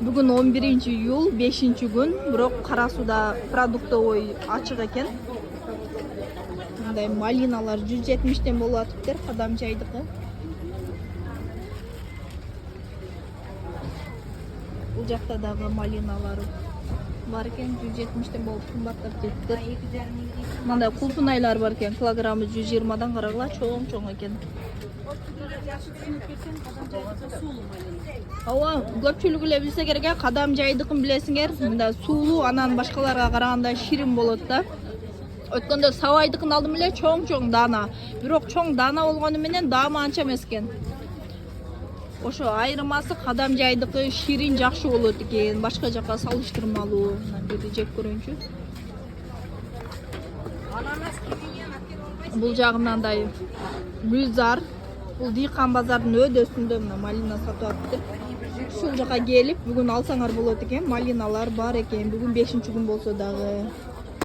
Бүгін 11 июл 5 күн, бирок Кара Сууда продуктовый ачык экен. Мындай малиналар 170тен болуп атыптыр, Кадам жайдыкы. Бул жакта дагы малиналар бар экен, 170тен болуп кымбаттап кетти. Мындай кулпунайлар бар экен, килограммы 120дан карагыла чоң экен. Ооба, көпчүлүк эле билсе керек, Кадам жайдыкын билесиңер. Мында суулуу, анан башкаларга караганда ширин болот да. Өткөндө Сабайдыкын алдым эле, чоң дана. Бирок чоң дана болгону менен даамы анча эмес экен. Ошо айырмасы Кадам жайдыкы ширин жакшы болот экен, башка жакка салыштырмалуу. Бирди жеп көрөйүнчү. Бул жагынандай Гүлзар. Бул Дыйкан базардын өдөсүндө мына малина сатып атыптыр. Ушул жака келип, бүгүн алсаңар болот экен. Малиналар бар экен. Бүгүн 5 күн болсо дагы.